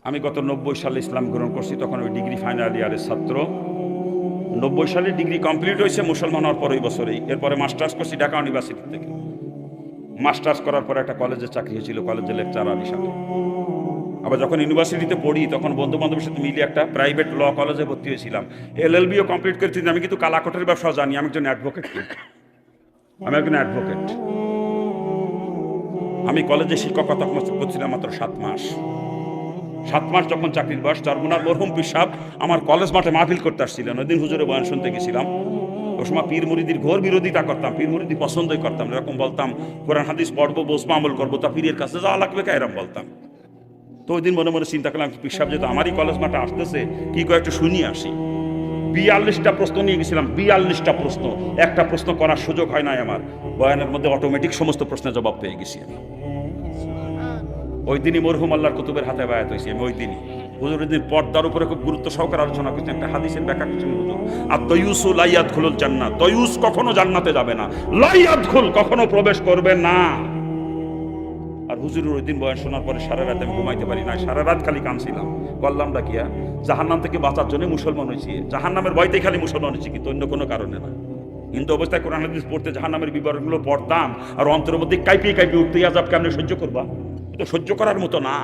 আমি গত 90 সালে ইসলাম গ্রহণ করছি, তখন ওই ডিগ্রি ফাইনাল ইয়ারের ছাত্র। 90 সালে ডিগ্রি কমপ্লিট হয়েছে মুসলমান হওয়ার পর ওই বছরেই। এরপরে মাস্টার্স করছি ঢাকা ইউনিভার্সিটি থেকে। মাস্টার্স করার পরে একটা কলেজে চাকরি হয়েছিল, কলেজের লেকচারার হিসাবে। আবার যখন ইউনিভার্সিটিতে পড়ি তখন বন্ধু বান্ধবের সাথে মিলিয়ে একটা প্রাইভেট ল কলেজে ভর্তি হয়েছিলাম। LLBও কমপ্লিট করেছি। আমি কিন্তু কালাকোটের ব্যবসা জানি, আমি একজন অ্যাডভোকেট। আমি কলেজে শিক্ষকতা করছিলাম মাত্র 7 মাস। 7 মাস যখন চাকরির বয়স, চরমুনার মরহুম পীর সাহেব আমার কলেজ মাঠে মাহফিল করতে আসছিলেন। ওই দিন হুজুরের বয়ান শুনতে গেছিলাম। ওই সময় পীর মুরিদির ঘোর বিরোধিতা করতাম, পীর মুরিদি পছন্দই করতাম না। এরকম বলতাম কোরআন হাদিস পড়বো, বসবো, আমল করবো, তা পীরের কাছে যাওয়া লাগবে কা, এরকম বলতাম। তো ওই দিন মনে মনে চিন্তা করলাম পীর সাহেব যেহেতু আমারই কলেজ মাঠে আসতেছে, কি করে একটু শুনিয়ে আসি। 42টা প্রশ্ন নিয়ে গেছিলাম, 42টা প্রশ্ন। একটা প্রশ্ন করার সুযোগ হয় নাই আমার। বয়ানের মধ্যে অটোমেটিক সমস্ত প্রশ্নের জবাব পেয়ে গেছি আমি। ওই দিনই মরহুম আল্লাহর কুতুবের হাতে বায়াত হয়েছি আমি। ওই দিনই হুজুরের দিন পর্দার উপরে খুব গুরুত্ব সহকারে আলোচনা করছেন, একটা হাদিসের ব্যাখ্যা করছেন হুজুর। আর তয়ুসু লা ইয়াদখুলুল জান্নাত, তয়ুস কখনো জান্নাতে যাবে না, লা ইয়াদখুল কখনো প্রবেশ করবে না। আর হুজুরের ওই দিন বয়ান শোনার পরে সারা রাত আমি ঘুমাইতে পারি না, সারা রাত খালি কাঁদছিলাম। করলামটা কি, জাহান্নাম থেকে বাঁচার জন্য মুসলমান হয়েছি, জাহান্নামের ভয়তেই খালি মুসলমান হয়েছি, কিন্তু অন্য কোনো কারণে না। কিন্তু অবস্থায় কোরআন হাদিস পড়তে জাহান্নামের বিবরণগুলো পড়তাম, আর অন্তরের মধ্যে কাঁপিয়ে কাঁপিয়ে উঠতে, আযাব কেমনে সহ্য করবা, তো সহ্য করার মতো না।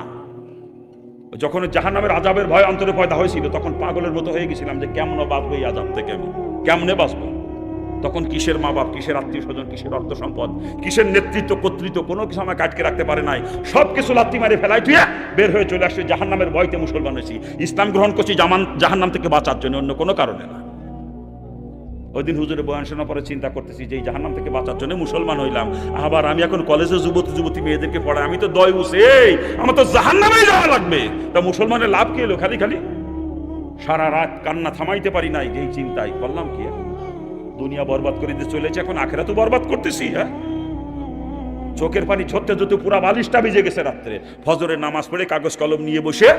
যখন জাহান্নামের আযাবের ভয় অন্তরে পয়দা হয়েছিল, তখন পাগলের মতো হয়ে গেছিলাম যে কেমন বাঁচবো এই আযাব থেকে, আমি কেমনে বাঁচবো। তখন কিসের মা বাপ, কিসের আত্মীয় স্বজন, কিসের অর্থ সম্পদ, কিসের নেতৃত্ব কর্তৃত্ব, কোনো কিছু আমাকে আটকে রাখতে পারে নাই। সব কিছু লাত্তি মারে ফেলাই তুই বের হয়ে চলে আসছে। জাহান্নামের ভয়তে মুসলমান হয়েছি, ইসলাম গ্রহণ করছি জাহান্নাম থেকে বাঁচার জন্য, অন্য কোনো কারণে না। ওই দিন হুজুরের বয়ান শোনার পরে চিন্তা করতেছি যে এই জাহান্নাম থেকে বাঁচার জন্য মুসলমান হইলাম, আবার আমি এখন কলেজে যুবতী মেয়েদেরকে পড়াই, আমি তো দয়ুস, এই আমার তো জাহান্নামে যাওয়া লাগবে। তা মুসলমানের লাভ কি এলো? খালি খালি সারা রাত কান্না থামাইতে পারি নাই, যেই চিন্তায় করলাম কি, দুনিয়া বরবাদ করে দিয়ে চলেছে, এখন আখেরাতও বরবাদ করতেছি। হ্যাঁ, চোখের পানি ঝরতে ঝরতে পুরা বালিশটা ভিজে গেছে। রাত্রে ফজরের নামাজ পড়ে কাগজ কলম নিয়ে বসে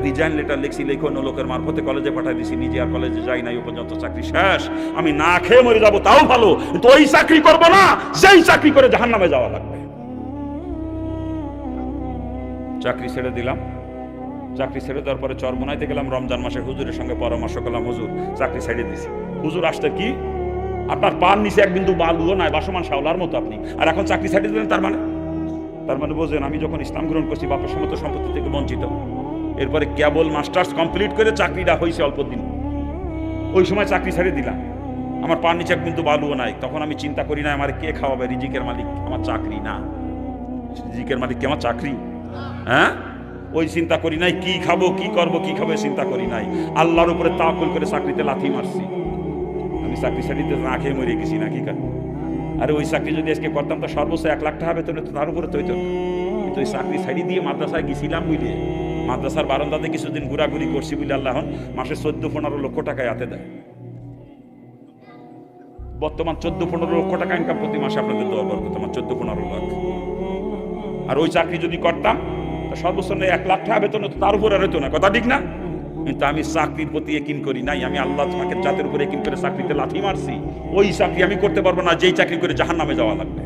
রিজাইন লেটার লিখছি, লেখন লোকের মারফতে কলেজে পাঠাই দিছি। নিজে আর কলেজে যাই নাই, পর্যন্ত চাকরি শেষ। আমি না খেয়ে মরে যাবো তাও ভালো, কিন্তু ওই চাকরি করবো না যেই চাকরি করে জাহান্নামে যাওয়া লাগবে। চাকরি ছেড়ে দিলাম। চাকরি ছেড়ে দেওয়ার পরে চরমোনাইতে গেলাম রমজান মাসে, হুজুরের সঙ্গে পরামর্শ করলাম, হুজুর চাকরি ছেড়ে দিছি। হুজুর আসতে কি, আপনার পান নিচে এক বিন্দু বালুও নাই, বাসমান শাওলার মতো আপনি, আর এখন চাকরি ছেড়ে দিলেন। তার মানে বোঝেন, আমি যখন ইসলাম গ্রহণ করছি বাপের সমস্ত সম্পত্তি থেকে বঞ্চিত। এরপরে কেবল মাস্টার্স কমপ্লিট করে চাকরিটা হয়েছে অল্প দিন, ওই সময় চাকরি ছেড়ে দিলাম। আমার পান নিচে এক বিন্দু বালুও নাই। তখন আমি চিন্তা করি না আমার কে খাওয়াবে, রিজিকের মালিক আমার চাকরি না, রিজিকের মালিক কি আমার চাকরি? হ্যাঁ, ওই চিন্তা করি নাই কি খাবো, কি করবো, কি খাবো চিন্তা করি নাই। আল্লাহর উপরে তাওয়াক্কুল করে চাকরিতে লাথি মারছি। আমি চাকরি ছাড়িতে না খেয়ে মরে গেছি না, কি কারণ? আরে ওই চাকরি যদি আজকে করতাম তো সর্বোচ্চ 1 লাখ টাকা বেতন তো তার উপরে তৈত। কিন্তু ওই চাকরি ছাড়ি দিয়ে মাদ্রাসায় গেছিলাম বুঝলে, মাদ্রাসার বারান্দাতে কিছুদিন ঘোরাঘুরি করছি বুঝলে, আল্লাহ মাসে 14-15 লক্ষ টাকায় হাতে দেয়। বর্তমান 14-15 লক্ষ টাকা ইনকাম প্রতি মাসে আপনাদের দোয়া বরকত, আমার 14-15 লাখ। আর ওই চাকরি যদি করতাম তো সর্বোচ্চ 1 লাখ টাকা বেতন তো তার উপরে হইতো না, কথা ঠিক না? কিন্তু আমি চাকরির প্রতি ইয়াকিন করি নাই, আমি আল্লাহ তোমাকে জাতের উপরে ইয়াকিন করে চাকরিতে লাথি মারছি। ওই চাকরি আমি করতে পারবো না যেই চাকরি করে জাহান্নামে যাওয়া লাগবে।